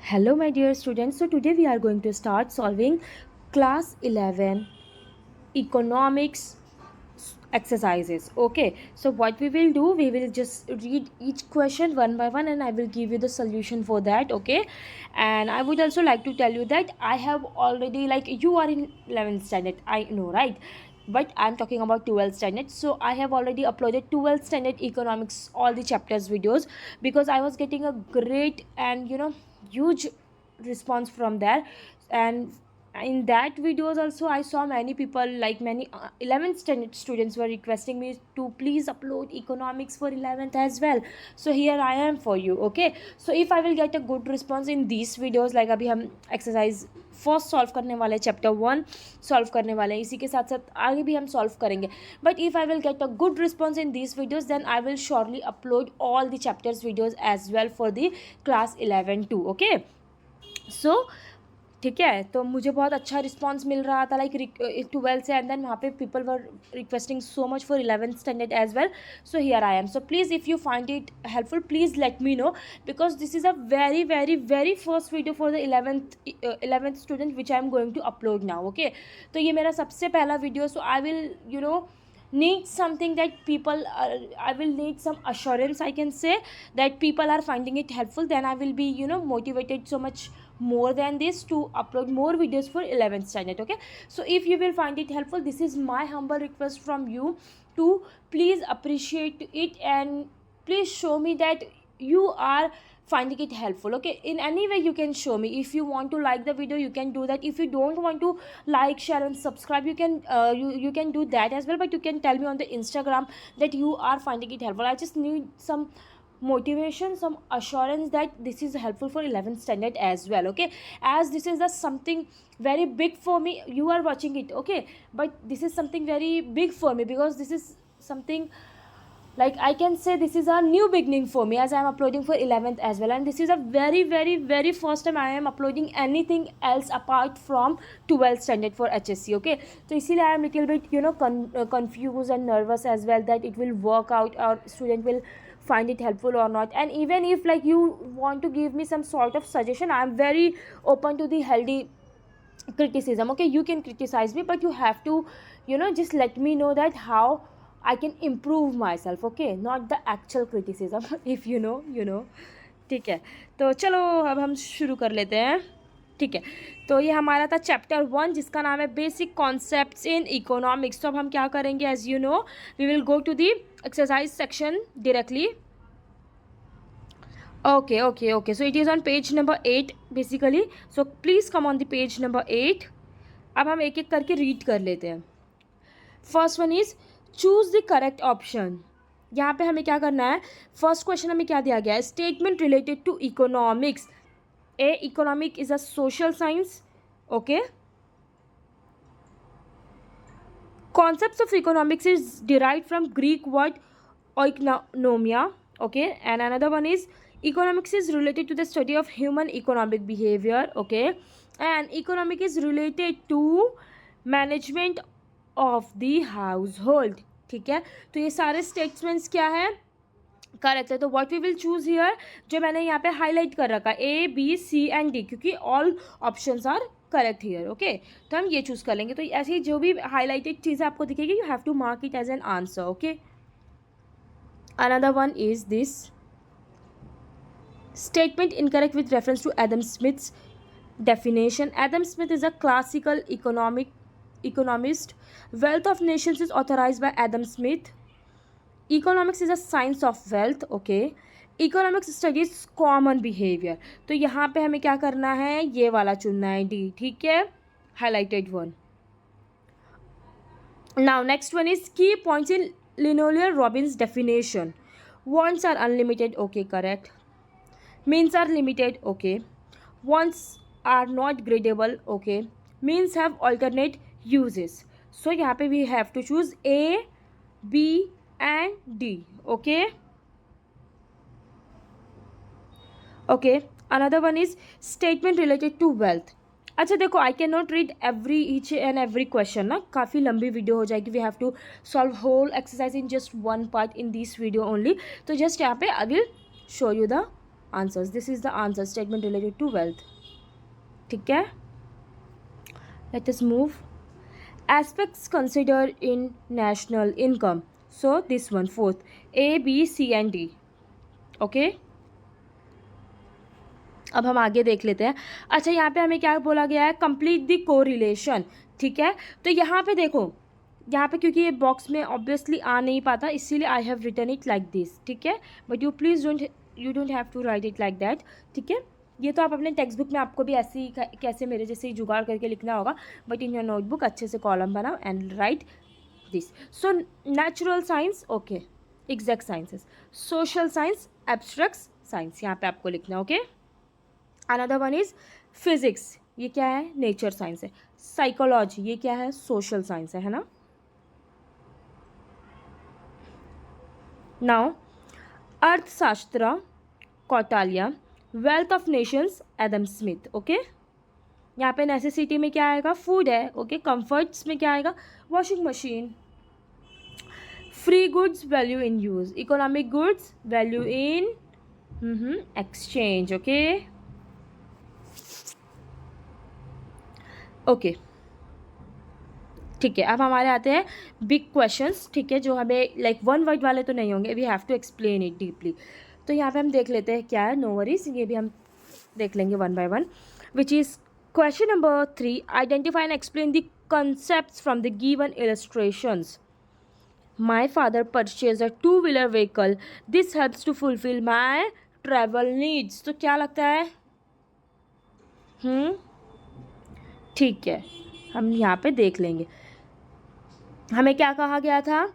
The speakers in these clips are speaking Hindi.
Hello my dear students, so today we are going to start solving class 11 economics exercises. Okay, so what we will do, we will just read each question one by one and I will give you the solution for that. Okay, and I would also like to tell you that I have already, like, you are in 11th standard, I know, right? But I'm talking about 12th standard, so I have already uploaded 12th standard economics all the chapters videos, because I was getting a great and huge response from there. And in that videos also I saw many people, like many 11th standard students were requesting me to please upload economics for 11th as well. So here I am for you. Okay, so if I will get a good response in these videos, like अभी हम exercise फर्स्ट सॉल्व करने वाले, चैप्टर 1 सॉल्व करने वाले हैं, इसी के साथ साथ आगे भी हम सॉल्व करेंगे. But if I will get a good response in these videos, then I will surely upload all the chapters videos as well for the class 11 too. Okay, so ठीक है, तो मुझे बहुत अच्छा रिस्पांस मिल रहा था, लाइक 12 से, एंड देन वहाँ पे people were requesting so much for 11th standard as well. So here I am. So please if you find it helpful, please let me know, because this is a very very very first video for the 11th student which I am going to upload now. Okay, तो ये मेरा सबसे पहला video. So I will need something that people are, I will need some assurance, I can say, that people are finding it helpful, then I will be motivated so much more than this to upload more videos for 11th standard. Okay, so if you will find it helpful, this is my humble request from you to please appreciate it and please show me that you are finding it helpful. Okay, in any way you can show me. If you want to like the video, you can do that. If you don't want to like, share and subscribe, you can you can do that as well, but you can tell me on the Instagram that you are finding it helpful. I just need some motivation, some assurance that this is helpful for 11th standard as well. Okay, as this is the something very big for me, you are watching it. Okay, but this is something very big for me, because this is something, like, I can say this is a new beginning for me, as I am uploading for 11th as well, and this is a very very very first time I am uploading anything else apart from 12th standard for HSC. Okay, so इसीलिए I am little bit confused and nervous as well, that it will work out or student will find it helpful or not. And even if, like, you want to give me some sort of suggestion, I am very open to the healthy criticism. Okay, you can criticize me, but you have to just let me know that how I can improve myself. Okay, not the actual criticism. if you know. ठीक है, तो चलो अब हम शुरू कर लेते हैं. ठीक है, तो ये हमारा था चैप्टर 1, जिसका नाम है बेसिक कॉन्सेप्ट्स इन इकोनॉमिक्स. तो अब हम क्या करेंगे, as you know, we will go to the exercise section directly. Okay, so it is on page number 8 basically. So please come on the page number 8. अब हम एक एक करके रीड कर लेते हैं. First one is choose the correct option. यहाँ पे हमें क्या करना है, फर्स्ट क्वेश्चन हमें क्या दिया गया है, statement related to economics. Economic is a social science. Okay, concepts of economics is derived from Greek word oikonomia. Okay, and another one is economics is related to the study of human economic behavior. Okay, and economic is related to management of the household. ठीक है, तो ये सारे स्टेटमेंट्स क्या है, करेक्ट है. तो what we will choose here, जो मैंने यहाँ पे हाईलाइट कर रखा है, A B C and D, क्योंकि all options are correct here. Okay, तो हम ये चूज कर लेंगे. तो ऐसी जो भी हाईलाइटेड चीज़ें आपको दिखेगी, you have to mark it as an answer. Okay, another one is this statement incorrect with reference to Adam Smith's definition. Adam Smith is a classical economist. Wealth of nations is authorized by Adam Smith. Economics is a science of wealth. Okay, economics studies common behaviour. तो यहाँ पे हमें क्या करना है, ये वाला चुनना है, डी. ठीक है, highlighted one. Now next one is key points in Lionel Robbins definition. Wants are unlimited. Okay, correct. means are limited. Okay, wants are not gradable. Okay, means have alternate uses. So यहाँ पे we have to choose A, B and D. Okay, okay, another one is statement related to wealth. अच्छा देखो, I can not read every each and every question ना, काफ़ी लंबी वीडियो हो जाएगी. We have to solve whole exercise in just one part in this video only. तो जस्ट यहाँ पे I will show you the answers. This is the answer statement related to wealth. ठीक है, let us move. Aspects considered in national income. So this one, fourth, A, B, C and D. Okay. अब हम आगे देख लेते हैं. अच्छा, यहाँ पे हमें क्या बोला गया है, कंप्लीट द कोरिलेशन. ठीक है, तो यहाँ पे देखो, यहाँ पे क्योंकि ये बॉक्स में ऑब्वियसली आ नहीं पाता, इसीलिए I have written it like this. ठीक है, but you don't have to write it like that. ठीक है, ये तो आप अपने टेक्स्ट बुक में आपको भी ऐसे ही कैसे मेरे जैसे ही जुगाड़ करके लिखना होगा, बट इन योर नोटबुक अच्छे से कॉलम बनाओ and right this. So natural science, okay, exact sciences, social science, abstract science, यहाँ पे आपको लिखना. Okay, another one is physics, ये क्या है, नेचर साइंस है. साइकोलॉजी, ये क्या है, सोशल साइंस है ना. Now Arthashastra, Kautilya, Wealth of Nations, Adam Smith. Okay, यहाँ पे नेसेसिटी में क्या आएगा, फूड है. ओके, कंफर्ट्स में क्या आएगा, washing machine. Free goods, value in use. Economic goods, value in exchange. Okay, okay, ठीक है. अब हमारे आते हैं बिग क्वेश्चंस. ठीक है, जो हमें लाइक वन वर्ड वाले तो नहीं होंगे, we have to explain it deeply. तो यहाँ पे हम देख लेते हैं क्या है, नो वरीज, ये भी हम देख लेंगे one by one. Which is question number 3, identify and explain the concepts from the given illustrations. My father purchased a two-wheeler vehicle. This helps to fulfill my travel needs. तो क्या लगता है, ठीक है, हम यहाँ पे देख लेंगे. हमें क्या कहा गया था,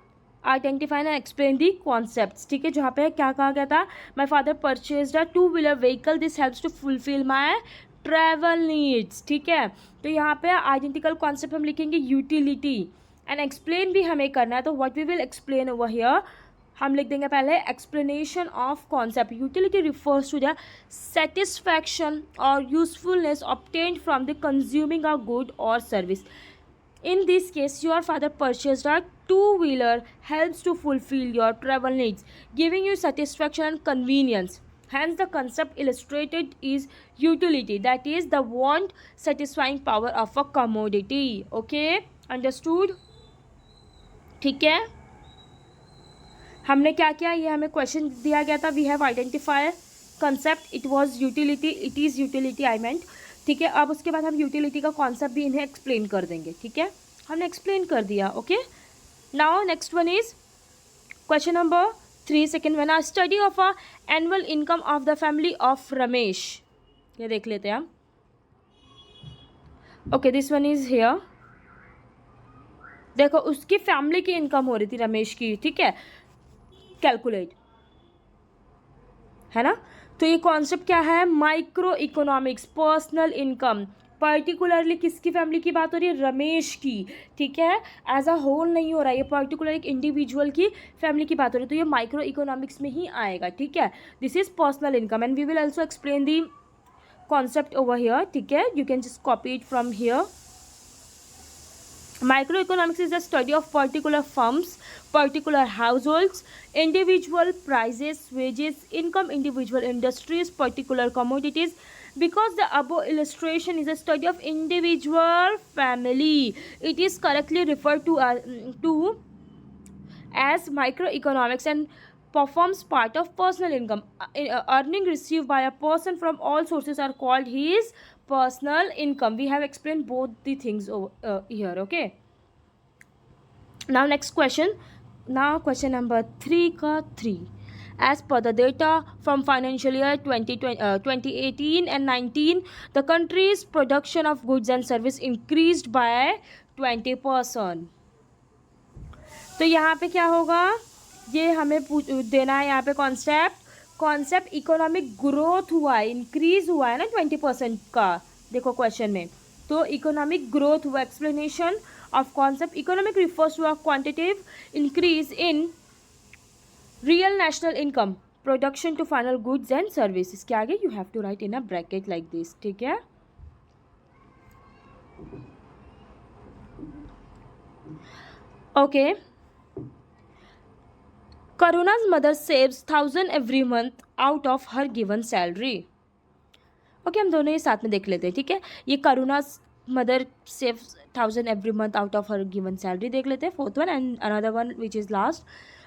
identify and explain the concepts. ठीक है, जहाँ पे क्या कहा गया था, my father purchased a two wheeler vehicle, this helps to fulfil my travel needs. ठीक है, तो यहाँ पे आइडेंटिकल कॉन्सेप्ट हम लिखेंगे यूटिलिटी, एंड एक्सप्लेन भी हमें करना है. तो what we will explain over here, हम लिख देंगे पहले explanation of concept. Utility refers to the satisfaction or usefulness obtained from the consuming a good or service. In this case, your father purchased a two-wheeler helps to fulfill your travel needs, giving you satisfaction and convenience. Hence, the concept illustrated is utility, that is the want satisfying power of a commodity. Okay, understood? ठीक है, हमने क्या किया, ये हमें क्वेश्चन दिया गया था. We have identify concept, it was utility, it is utility I meant. ठीक है, अब उसके बाद हम यूटिलिटी का कॉन्सेप्ट भी इन्हें एक्सप्लेन कर देंगे. ठीक है, हमने एक्सप्लेन कर दिया. Okay, now next one is question number 3, second one, study of a annual income of the family of Ramesh. ये देख लेते हैं हम. Okay, this one is here. देखो, उसकी फैमिली की इनकम हो रही थी रमेश की. ठीक है, कैलकुलेट है ना. तो ये कॉन्सेप्ट क्या है, micro economics, personal income. Particularly किसकी फैमिली की बात हो रही है, रमेश की. ठीक है, एज अ होल नहीं हो रहा है, ये पर्टिकुलर एक इंडिविजुअल की फैमिली की बात हो रही है, तो ये माइक्रो इकोनॉमिक्स में ही आएगा. ठीक है, this is personal income and we will also explain the concept over here. ठीक है, you can just copy it from here. Microeconomics is the study of particular firms, particular households, individual prices, wages, income, individual industries, particular commodities. Because the above illustration is a study of individual family, it is correctly referred to as microeconomics and performs part of personal income. Earning received by a person from all sources are called his personal income. We have explained both the things here. Okay, now next question. Now question number 3 as per the data from financial year 2018 and 19, the country's production of goods and service increased by 20%. तो यहाँ पे क्या होगा, ये हमें देना है यहाँ पे कॉन्सेप्ट इकोनॉमिक ग्रोथ हुआ है, इंक्रीज हुआ है ना 20% का. देखो क्वेश्चन में, तो इकोनॉमिक ग्रोथ हुआ. Explanation of concept, economic refers to a quantitative increase in real national income, production to final goods and services. के आगे you have to write in a bracket like this. ठीक है, okay. Karuna's mother saves 1,000 every month out of her given salary. Okay, हम दोनों ये साथ में देख लेते हैं, ठीक है। ये Karuna mother save 1000 every month out of her given salary देख लेते हैं, fourth one. And another one which is last,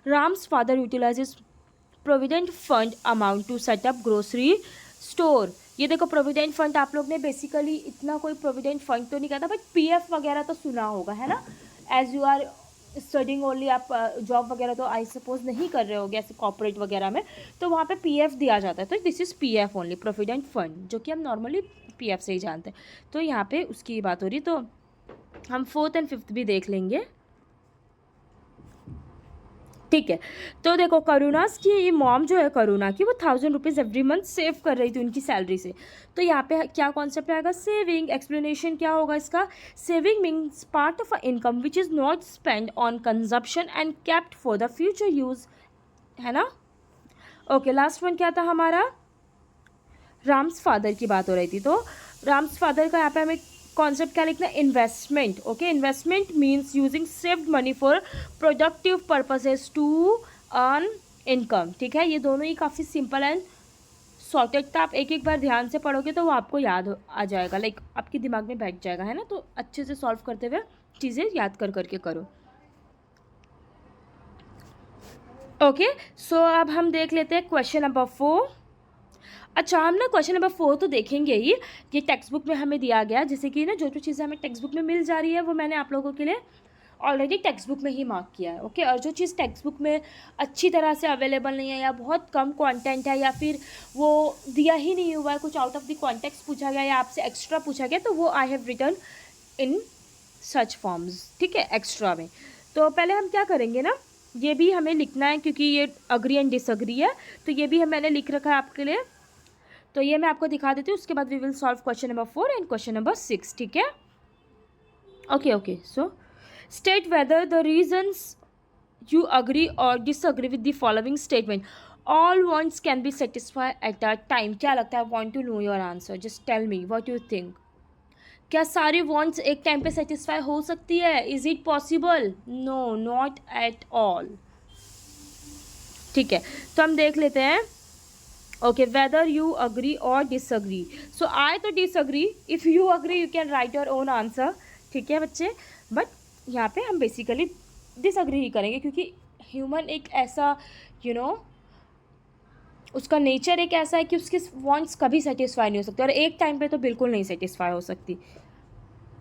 Ram's father utilises provident fund amount to set up grocery store. ये देखो प्रोविडेंट फंड, आप लोग ने बेसिकली इतना कोई प्रोविडेंट फंड तो नहीं कहा था, बट पीएफ वगैरह तो सुना होगा, है ना। As you are studying only, आप जॉब वगैरह तो आई सपोज नहीं कर रहे होगे ऐसे कॉर्पोरेट वगैरह में, तो वहाँ पे पीएफ दिया जाता है। तो this is PF only, provident fund, जो कि हम नॉर्मली पीएफ से ही जानते हैं। तो यहाँ पे उसकी बात हो रही, तो हम फोर्थ एंड फिफ्थ भी देख लेंगे, ठीक है। तो देखो करुणास की मॉम जो है, करुणा की, वो 1000 रुपीज़ एवरी मंथ सेव कर रही थी उनकी सैलरी से। तो यहाँ पे क्या कॉन्सेप्ट आएगा, सेविंग। एक्सप्लेनेशन क्या होगा इसका, saving means part of a income which is not spend on consumption and kept for the future use, है ना। ओके, लास्ट वन क्या था हमारा, राम्स फादर की बात हो रही थी। तो राम्स फादर का यहाँ पे हमें कॉन्सेप्ट क्या लिखना है, investment. Okay, investment means using saved money for productive purposes to earn income, ठीक है। ये दोनों ही काफ़ी सिंपल एंड सॉर्टेड था, आप एक एक बार ध्यान से पढ़ोगे तो वो आपको याद आ जाएगा, लाइक आपके दिमाग में बैठ जाएगा, है ना। तो अच्छे से सॉल्व करते हुए चीज़ें याद कर करके करो। ओके, सो अब हम देख लेते हैं क्वेश्चन नंबर 4। अच्छा, हम ना क्वेश्चन नंबर 4 तो देखेंगे ही, ये टेक्स्ट बुक में हमें दिया गया, जैसे कि ना जो जो चीज़ें हमें टेक्स्ट बुक में मिल जा रही है वो मैंने आप लोगों के लिए ऑलरेडी टेक्स्ट बुक में ही मार्क किया है। ओके, और जो चीज़ टेक्स्ट बुक में अच्छी तरह से अवेलेबल नहीं है या बहुत कम कंटेंट है या फिर वो दिया ही नहीं हुआ है, कुछ आउट ऑफ द कॉन्टेक्स्ट पूछा गया या आपसे एक्स्ट्रा पूछा गया, तो वो I have return in such forms, ठीक है, एक्स्ट्रा में। तो पहले हम क्या करेंगे ना, ये भी हमें लिखना है क्योंकि ये अग्री एंड डिसअग्री है, तो ये भी मैंने लिख रखा है आपके लिए। तो ये मैं आपको दिखा देती हूँ, उसके बाद we will solve question number 4 and question number 6, ठीक है। Okay, so state whether the reasons you agree or disagree with the following statement, all wants can be satisfied at a time। क्या लगता है, want to know your answer, just tell me what you think। क्या सारी wants एक टाइम पे सेटिस्फाई हो सकती है, is it possible, no not at all, ठीक है। तो हम देख लेते हैं, ओके, वेदर यू अग्री और डिसअग्री। सो आई तो disagree, if you agree you can write your own answer, ठीक है बच्चे। बट यहाँ पे हम बेसिकली डिसअग्री ही करेंगे क्योंकि ह्यूमन एक ऐसा उसका नेचर एक ऐसा है कि उसके वांट्स कभी सेटिस्फाई नहीं हो सकते, और एक टाइम पे तो बिल्कुल नहीं सेटिस्फाई हो सकती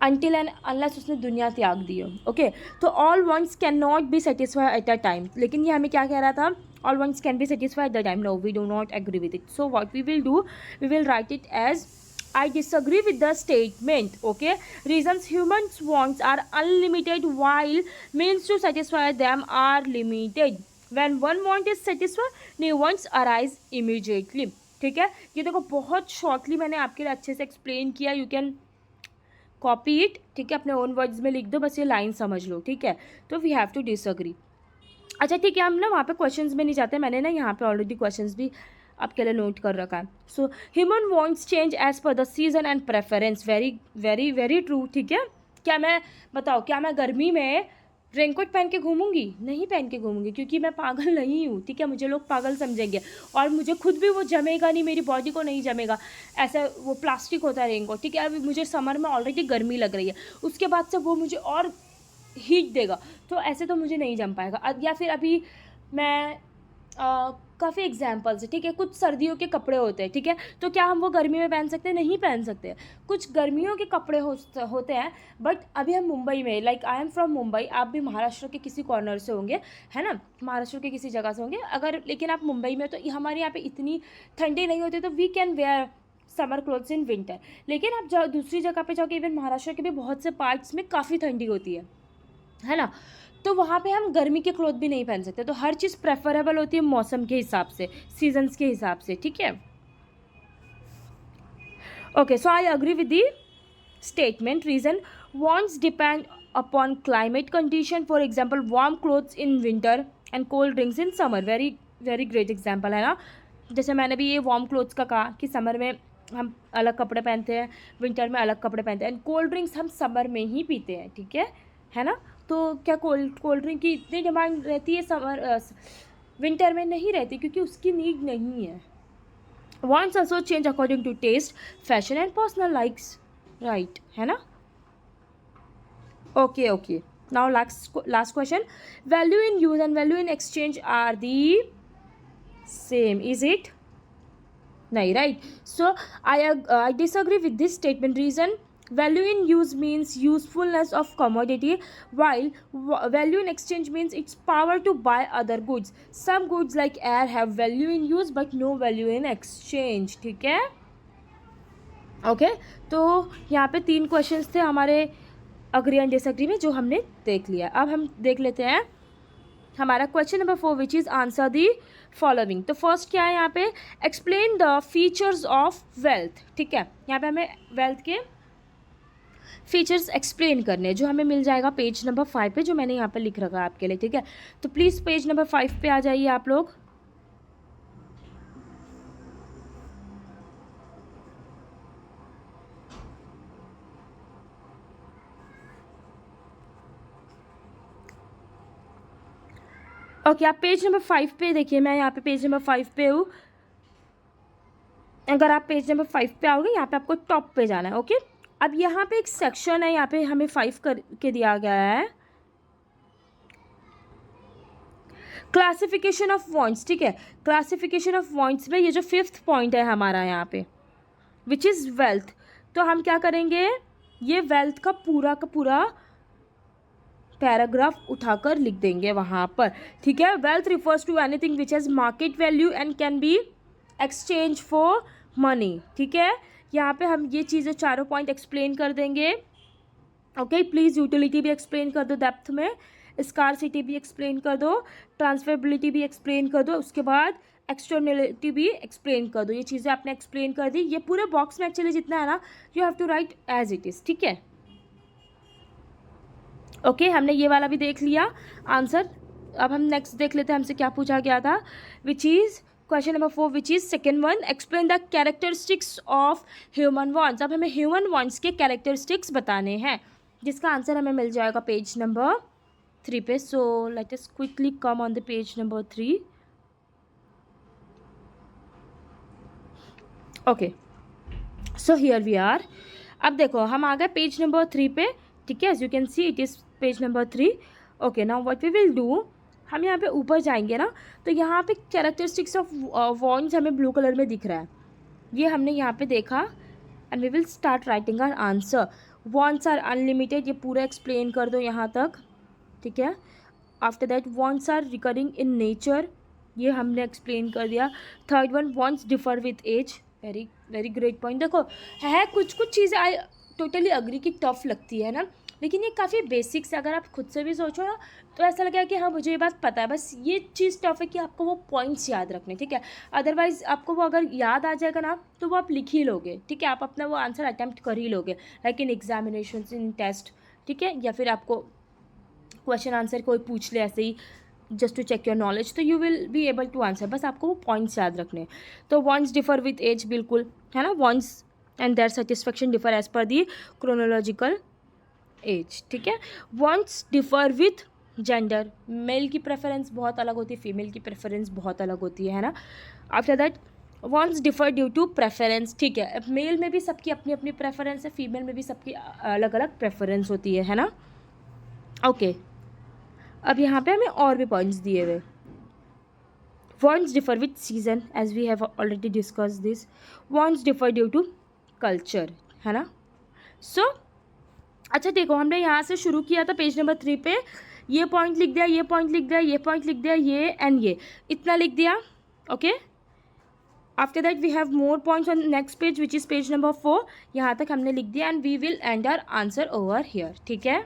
अनटिल एंड अनलेस उसने दुनिया त्याग दी हो। ओके, तो all wants can not be satisfy at a time, लेकिन ये हमें क्या कह रहा था, all wants can be satisfied at the time, no we do not agree with it। so what we will do, we will write it as I disagree with the statement। okay, reasons humans wants are unlimited while means to satisfy them are limited। when one want is satisfied, new wants arise immediately। ठीक है, ये देखो बहुत शॉर्टली मैंने आपके लिए अच्छे से एक्सप्लेन किया, यू कैन कॉपी इट, ठीक है, अपने ओन वर्ड्स में लिख दो, बस ये लाइन समझ लो, ठीक है। तो वी हैव टू डिसअग्री। अच्छा ठीक है, हम ना वहाँ पे क्वेश्चंस में नहीं जाते, मैंने ना यहाँ पे ऑलरेडी क्वेश्चंस भी आपके लिए नोट कर रखा है। So human wants change as per the season and preference, very very very true, ठीक है। क्या मैं बताओ, क्या मैं गर्मी में रेनकोट पहन के घूमूंगी, नहीं पहन के घूमूंगी क्योंकि मैं पागल नहीं हूँ, ठीक है, मुझे लोग पागल समझेंगे और मुझे खुद भी वो जमेगा नहीं, मेरी बॉडी को नहीं जमेगा, ऐसा वो प्लास्टिक होता है रेनकोट, ठीक है। अभी मुझे समर में ऑलरेडी गर्मी लग रही है, उसके बाद से वो मुझे और हीट देगा, तो ऐसे तो मुझे नहीं जम पाएगा। या फिर अभी मैं काफ़ी एग्जाम्पल्स है, ठीक है, कुछ सर्दियों के कपड़े होते हैं, ठीक है, तो क्या हम वो गर्मी में पहन सकते हैं, नहीं पहन सकते। कुछ गर्मियों के कपड़े होते हैं, बट अभी हम मुंबई में, like I am from Mumbai, आप भी महाराष्ट्र के किसी कॉर्नर से होंगे, है ना, महाराष्ट्र के किसी जगह से होंगे अगर, लेकिन आप मुंबई में, तो हमारे यहाँ पे इतनी ठंडी नहीं होती, तो we can wear summer clothes in winter. लेकिन आप दूसरी जगह पे जाओगे, इवन महाराष्ट्र के भी बहुत से पार्ट्स में काफ़ी ठंडी होती है ना, तो वहाँ पे हम गर्मी के क्लोथ भी नहीं पहन सकते। तो हर चीज़ प्रेफरेबल होती है मौसम के हिसाब से, सीजन्स के हिसाब से, ठीक है। Okay, so I agree with the statement, reason wants depend upon climate condition, for example warm clothes in winter and cold drinks in summer, very very great example है ना। जैसे मैंने भी ये वार्म क्लोथ्स का कहा कि समर में हम अलग कपड़े पहनते हैं, विंटर में अलग कपड़े पहनते हैं, एंड कोल्ड ड्रिंक्स हम समर में ही पीते हैं, ठीक है ना। तो क्या कोल्ड ड्रिंक की इतनी डिमांड रहती है समर विंटर में, नहीं रहती क्योंकि उसकी नीड नहीं है, wants also change according to taste, fashion and personal likes, right, है ना? Okay okay, now last question, value in use and value in exchange are the same, is it? nahi, right? So I disagree with this statement. Reason: value in use means usefulness of commodity, while value in exchange means its power to buy other goods. Some goods like air have value in use but no value in exchange. ठीक है? ओके, तो यहाँ पे 3 क्वेश्चंस थे हमारे अग्री एंड डिसएग्री में, जो हमने देख लिया. अब हम देख लेते हैं हमारा question number 4, which is answer the following. तो फर्स्ट क्या है यहाँ पे, explain the features of wealth. ठीक है, यहाँ पे हमें वेल्थ के फीचर्स एक्सप्लेन करने हैं, जो हमें मिल जाएगा पेज नंबर 5 पे, जो मैंने यहाँ पे लिख रखा है आपके लिए. ठीक है, तो प्लीज़ पेज नंबर 5 पे आ जाइए आप लोग. ओके, आप पेज नंबर 5 पे देखिए. मैं यहाँ पे पेज नंबर 5 पे हूँ. अगर आप पेज नंबर 5 पे आओगे, यहाँ पे आपको टॉप पे जाना है. ओके, अब यहाँ पे एक सेक्शन है, यहाँ पे हमें 5 करके दिया गया है, क्लासिफिकेशन ऑफ वॉन्ट्स. ठीक है, क्लासिफिकेशन ऑफ वॉन्ट्स में ये जो 5th पॉइंट है हमारा यहाँ पे, विच इज़ वेल्थ. तो हम क्या करेंगे, ये वेल्थ का पूरा पैराग्राफ उठाकर लिख देंगे वहाँ पर. ठीक है, wealth refers to anything which has market value and can be exchange for money. ठीक है, यहाँ पे हम ये चीज़ें चारों पॉइंट एक्सप्लेन कर देंगे. ओके, प्लीज़ यूटिलिटी भी एक्सप्लेन कर दो डेप्थ में, स्कार्सिटी भी एक्सप्लेन कर दो, ट्रांसफरेबिलिटी भी एक्सप्लेन कर दो, उसके बाद एक्सटर्नलिटी भी एक्सप्लेन कर दो. ये चीज़ें आपने एक्सप्लेन कर दी. ये पूरे बॉक्स में एक्चुअली जितना है ना, you have to write as it is. ठीक है, ओके, हमने ये वाला भी देख लिया आंसर. अब हम नेक्स्ट देख लेते हैं हमसे क्या पूछा गया था, which is question number 4, which is second one, explain the characteristics of human wants. अब हमें ह्यूमन वॉन्ट्स के कैरेक्टरिस्टिक्स बताने हैं, जिसका आंसर हमें मिल जाएगा पेज नंबर 3 पे. So let us quickly come on the page number 3. Okay, so here we are. अब देखो हम आ गए पेज नंबर 3 पे. ठीक है, as you can see it is page number 3. Okay, now what we will do, हम यहाँ पे ऊपर जाएंगे ना, तो यहाँ पे कैरेक्टरिस्टिक्स ऑफ वॉन्ट्स हमें ब्लू कलर में दिख रहा है. ये हमने यहाँ पे देखा and we will start writing our answer. Wants are unlimited, ये पूरा एक्सप्लेन कर दो यहाँ तक. ठीक है, after that wants are recurring in nature, ये हमने एक्सप्लेन कर दिया. Third one, wants differ with age. Very very great point. देखो है कुछ चीज़ें आई टोटली अग्री की टफ लगती है ना, लेकिन ये काफ़ी बेसिक्स है. अगर आप खुद से भी सोचो ना, तो ऐसा लगेगा कि हाँ मुझे ये बात पता है. बस ये चीज़ टफ है कि आपको वो पॉइंट्स याद रखने. ठीक है, अदरवाइज आपको वो अगर याद आ जाएगा ना, तो वो आप लिख ही लोगे. ठीक है, आप अपना वो आंसर अटैम्प्ट कर ही लोगे, like in examination, in test. ठीक है, या फिर आपको क्वेश्चन आंसर कोई पूछ ले ऐसे ही just to check your knowledge, तो you will be able to answer. बस आपको वो पॉइंट्स याद रखने. तो वॉन्ट्स डिफर विथ एज, बिल्कुल है ना, wants and their satisfaction differ as per the chronological age. ठीक है, wants differ with gender, male की प्रेफरेंस बहुत अलग होती है, फीमेल की प्रेफरेंस बहुत अलग होती है ना. After that wants differ due to preference. ठीक है, मेल में भी सबकी अपनी अपनी प्रेफरेंस है, फीमेल में भी सबकी अलग अलग प्रेफरेंस होती है ना. ओके, अब यहाँ पे हमें और भी पॉइंट्स दिए हुए. Wants differ with season, as we have already discuss this. Wants differ due to culture, है ना. सो अच्छा देखो, हमने यहाँ से शुरू किया था पेज नंबर 3 पे. ये पॉइंट लिख दिया, ये पॉइंट लिख दिया, ये पॉइंट लिख दिया, ये एंड ये इतना लिख दिया. Okay, after that we have more points on next page, which is page number 4. यहाँ तक हमने लिख दिया and we will end our answer over here. ठीक है,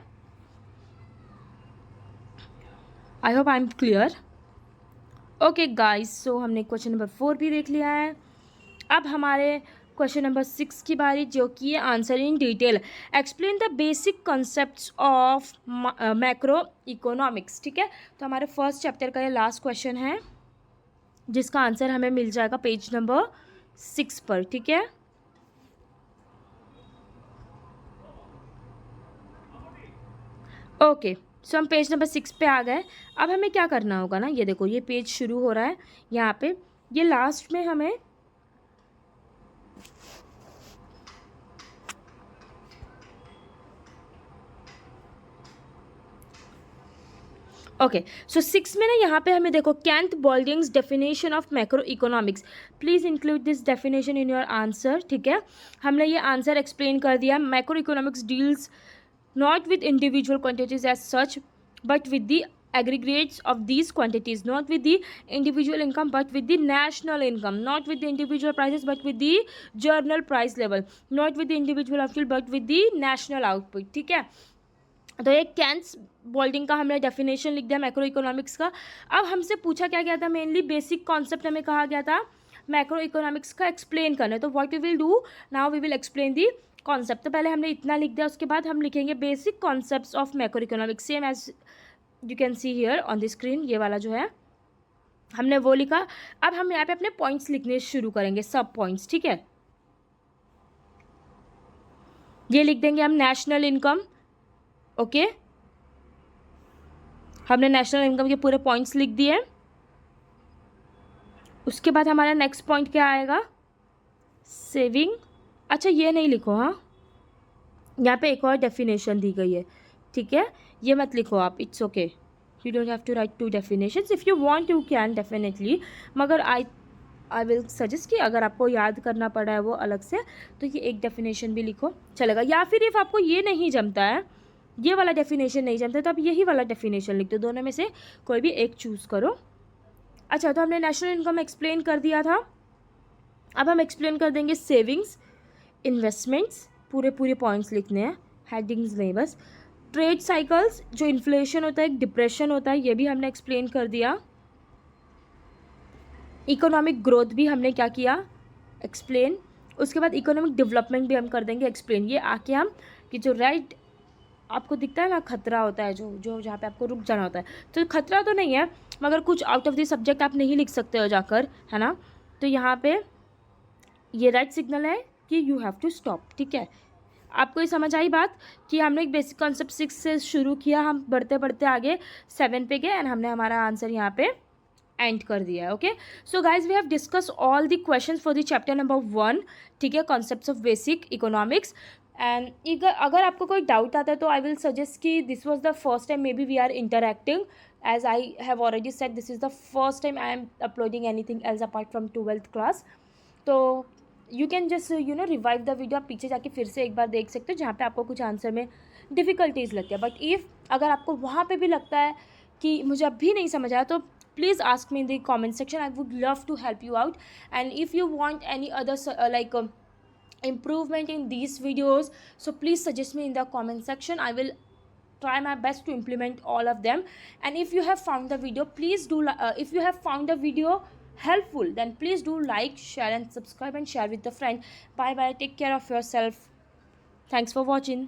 I hope I am clear. Okay guys, so हमने क्वेश्चन नंबर 4 भी देख लिया है. अब हमारे क्वेश्चन नंबर 6 की बारी, जो कि है answer in detail. Explain the basic concepts of macro economics. ठीक है, तो हमारे फर्स्ट चैप्टर का ये लास्ट क्वेश्चन है, जिसका आंसर हमें मिल जाएगा पेज नंबर 6 पर. ठीक है, ओके, सो हम पेज नंबर 6 पे आ गए. अब हमें क्या करना होगा ना, ये देखो ये पेज शुरू हो रहा है यहाँ पे, ये लास्ट में हमें ओके, सो 6 में ना यहाँ पे हमें देखो Kenneth Boulding's definition of macroeconomics, please include this definition in your answer. ठीक है, हमने ये आंसर एक्सप्लेन कर दिया। Macroeconomics deals not with individual quantities as such but with the aggregates of these quantities, not with the individual income but with the national income, not with the individual prices but with the journal price level, not with the individual output but with the national output। ठीक है, तो एक कैंस बोल्डिंग का हमने डेफिनेशन लिख दिया मैक्रो इकोनॉमिक्स का। अब हमसे पूछा क्या गया था, मेनली बेसिक कॉन्सेप्ट हमें कहा गया था मैक्रो इकोनॉमिक्स का एक्सप्लेन करना है। तो what we will do now, we will explain the concept. तो पहले हमने इतना लिख दिया, उसके बाद हम लिखेंगे basic concepts of macroeconomics, same as you can see here on the screen. ये वाला जो है हमने वो लिखा। अब हम यहाँ पे अपने पॉइंट्स लिखने शुरू करेंगे, सब पॉइंट्स। ठीक है, ये लिख देंगे हम नेशनल इनकम। ओके, हमने नेशनल इनकम के पूरे पॉइंट्स लिख दिए। उसके बाद हमारा नेक्स्ट पॉइंट क्या आएगा, सेविंग। अच्छा ये नहीं लिखो, हाँ यहाँ पे एक और डेफिनेशन दी गई है। ठीक है, ये मत लिखो आप, it's okay, you don't have to write 2 definitions, if you want you can definitely, मगर आई विल सजेस्ट कि अगर आपको याद करना पड़ा है वो अलग से, तो ये एक डेफिनेशन भी लिखो चलेगा। या फिर इफ़ आपको ये नहीं जमता है, ये वाला डेफिनेशन नहीं जमता, तो आप यही वाला डेफिनेशन लिख दो, दोनों में से कोई भी एक चूज़ करो। अच्छा, तो हमने नेशनल इनकम एक्सप्लेन कर दिया था। अब हम एक्सप्लेन कर देंगे सेविंग्स, इन्वेस्टमेंट्स, पूरे पॉइंट्स लिखने हैं, हेडिंग्स नहीं बस। ट्रेड साइकिल्स, जो इन्फ्लेशन होता है, एक डिप्रेशन होता है, ये भी हमने एक्सप्लेन कर दिया। इकोनॉमिक ग्रोथ भी हमने क्या किया, एक्सप्लेन। उसके बाद इकोनॉमिक डेवलपमेंट भी हम कर देंगे एक्सप्लेन। ये आके हम कि जो रेड आपको दिखता है ना, खतरा होता है जो जो जहाँ पे आपको रुक जाना होता है, तो खतरा तो नहीं है, मगर कुछ आउट ऑफ द सब्जेक्ट आप नहीं लिख सकते हो जाकर, है ना। तो यहाँ पे ये रेड सिग्नल है कि यू हैव टू स्टॉप। ठीक है, आपको ये समझ आई बात कि हमने एक बेसिक कॉन्सेप्ट 6 से शुरू किया, हम बढ़ते बढ़ते आगे 7 पे गए एंड हमने हमारा आंसर यहाँ पे एंड कर दिया है। Okay, so guys we have discuss all the questions for the chapter number 1। ठीक है, concepts of basic economics. And अगर आपको कोई डाउट आता है तो आई विल सजेस्ट कि this was the first time maybe we are interacting, as I have already said this is the first time I am uploading anything else apart from 12th class. तो you can just revive the video, आप पीछे जाके फिर से एक बार देख सकते हो जहाँ पे आपको कुछ आंसर में डिफ़िकल्टीज लगती है। बट इफ़ अगर आपको वहाँ पे भी लगता है कि मुझे अब भी नहीं समझ आया, तो please ask me in the comment section, I would love to help you out। and if you want any other improvement in these videos, so please suggest me in the comment section, I will try my best to implement all of them। and if you have found the video, please do if you have found the video helpful, then please do like, share and subscribe and share with a friend। Bye bye, take care of yourself, thanks for watching।